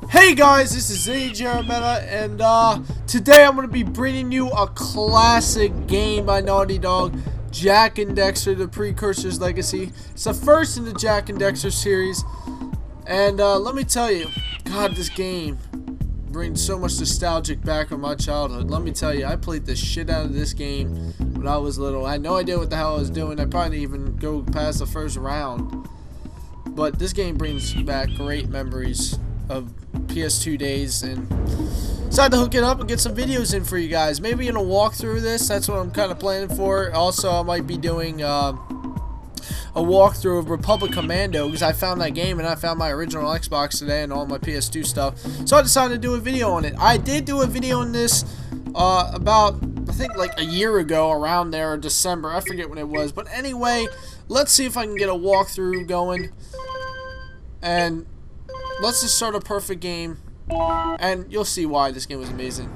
Hey guys, this is Jeremetta, and today I'm going to be bringing you a classic game by Naughty Dog, Jak and Daxter, the Precursor's Legacy. It's the first in the Jak and Daxter series, and let me tell you, God, this game brings so much nostalgic back from my childhood. Let me tell you, I played the shit out of this game when I was little. I had no idea what the hell I was doing. I probably didn't even go past the first round, but this game brings back great memories of PS2 days, and decided to hook it up and get some videos in for you guys. Maybe in a walkthrough this, that's what I'm kind of planning for. Also, I might be doing a walkthrough of Republic Commando, because I found that game and I found my original Xbox today and all my PS2 stuff. So I decided to do a video on it. I did do a video on this about, I think like a year ago, around there, in December. I forget when it was. But anyway, let's see if I can get a walkthrough going. And let's just start a perfect game, and you'll see why this game was amazing.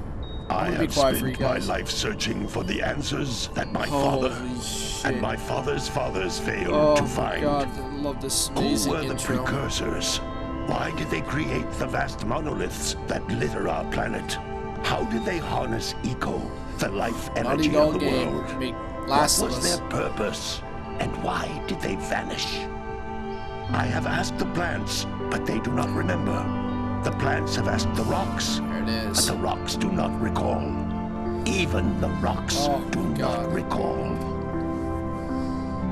I have spent my life searching for the answers that my father and my father's fathers failed to find. Oh my God, I love this amazing intro. Who were the Precursors? Why did they create the vast monoliths that litter our planet? How did they harness eco, the life energy of the world? What was their purpose, and why did they vanish? I have asked the plants, but they do not remember. The plants have asked the rocks, but the rocks do not recall. Even the rocks do not recall.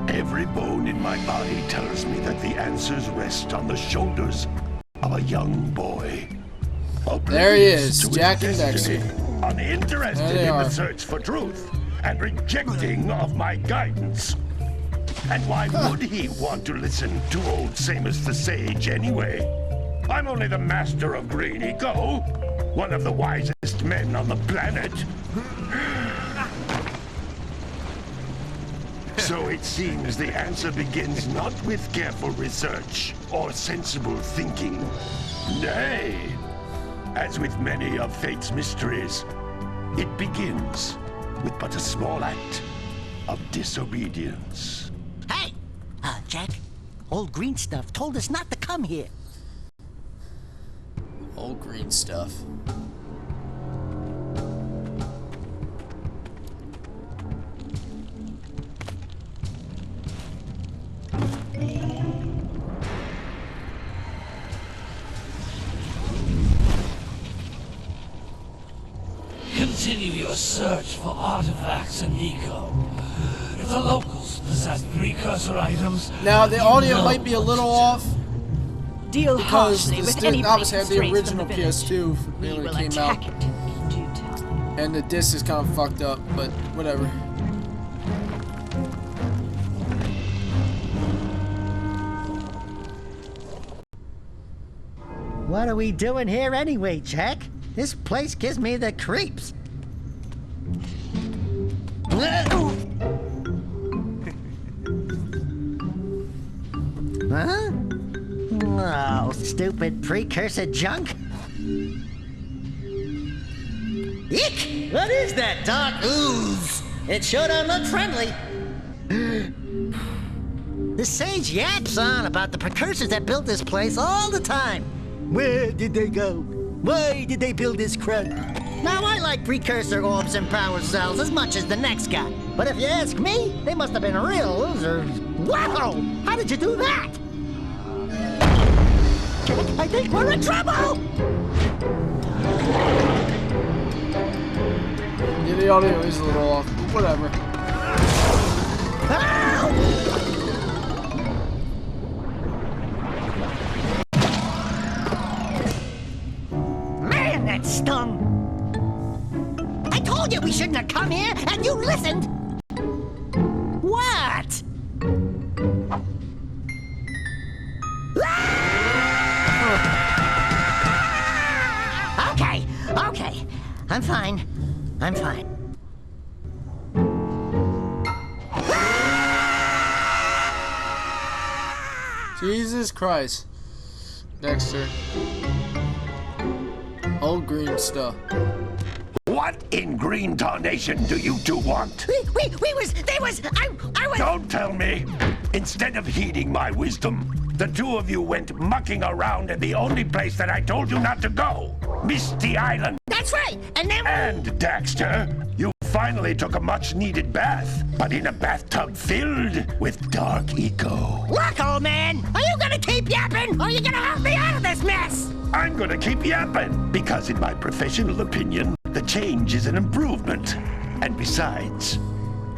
Every bone in my body tells me that the answers rest on the shoulders of a young boy. There he is, Jak and Daxter. Uninterested in the search for truth and rejecting of my guidance. And why would he want to listen to old Samus the Sage anyway? I'm only the master of green eco, one of the wisest men on the planet. So it seems the answer begins not with careful research or sensible thinking. Nay, as with many of fate's mysteries, it begins with but a small act of disobedience. Hey! Jak, old green stuff told us not to come here. Old green stuff. Continue your search for artifacts and eco. If the locals possess precursor items... Now, the audio might be a little off, Deal because harshly this with didn't obviously have the anybody original PS2 when it came out, and the disc is kind of fucked up, but whatever. What are we doing here anyway, Jak? This place gives me the creeps. Huh? Oh, stupid precursor junk. Eek! What is that dark ooze? It sure don't look friendly. The sage yaps on about the precursors that built this place all the time. Where did they go? Why did they build this crap? Now, I like precursor orbs and power cells as much as the next guy. But if you ask me, they must have been real losers. Wow! How did you do that? I think we're in trouble! Yeah, the audio is a little off, but whatever. Ow! Man, that stung! I told you we shouldn't have come here, and you listened! What? Okay, I'm fine. I'm fine. Jesus Christ. Daxter. Old green stuff. What in green tarnation do you two want? I was... Don't tell me! Instead of heeding my wisdom, the two of you went mucking around in the only place that I told you not to go, Misty Island. That's right. And then... And, Daxter, you finally took a much-needed bath, but in a bathtub filled with dark eco. Look, old man, are you gonna keep yapping, or are you gonna help me out of this mess? I'm gonna keep yapping, because in my professional opinion, the change is an improvement. And besides,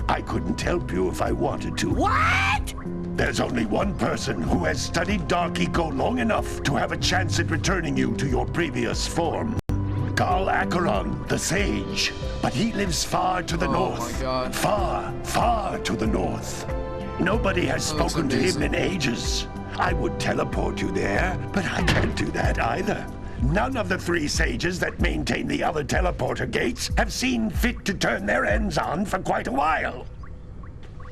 I couldn't help you if I wanted to. What? There's only one person who has studied Dark Eco long enough to have a chance at returning you to your previous form. Carl Acheron, the Sage. But he lives far to the north. Oh my God. Far, far to the north. Nobody has spoken to him in ages. I would teleport you there, but I can't do that either. None of the three sages that maintain the other teleporter gates have seen fit to turn their ends on for quite a while.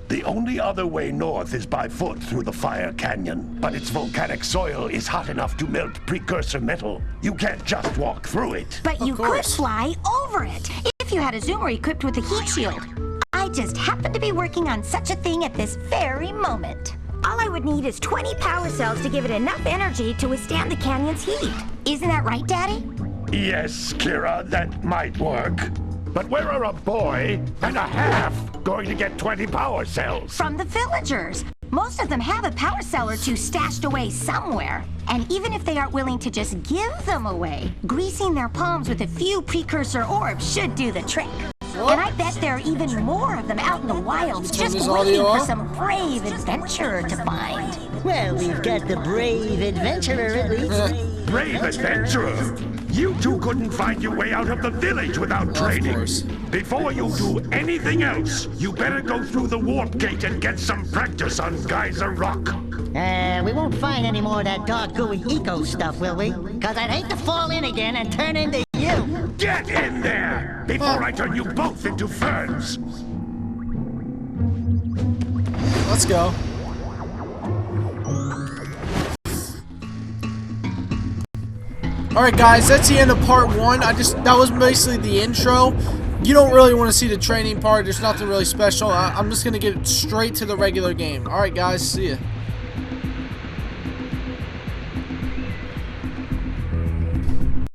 The only other way north is by foot through the Fire Canyon, but its volcanic soil is hot enough to melt precursor metal. You can't just walk through it. But you could fly over it if you had a zoomer equipped with a heat shield. I just happen to be working on such a thing at this very moment. All I would need is 20 power cells to give it enough energy to withstand the canyon's heat. Isn't that right, Daddy? Yes, Kira, that might work. But where are a boy and a half going to get 20 power cells? From the villagers. Most of them have a power cell or two stashed away somewhere. And even if they aren't willing to just give them away, greasing their palms with a few precursor orbs should do the trick. And I bet there are even more of them out in the wilds just waiting for some brave adventurer to find. Well, we've got the brave adventurer at least. Brave adventurer? You two couldn't find your way out of the village without training. Before you do anything else, you better go through the warp gate and get some practice on Geyser Rock. We won't find any more of that dark gooey eco stuff, will we? Because I'd hate to fall in again and turn into you. Get in there before I turn you both into ferns. Let's go. Alright guys, that's the end of part 1. That was basically the intro. You don't really want to see the training part. There's nothing really special. I'm just going to get straight to the regular game. Alright guys, see ya.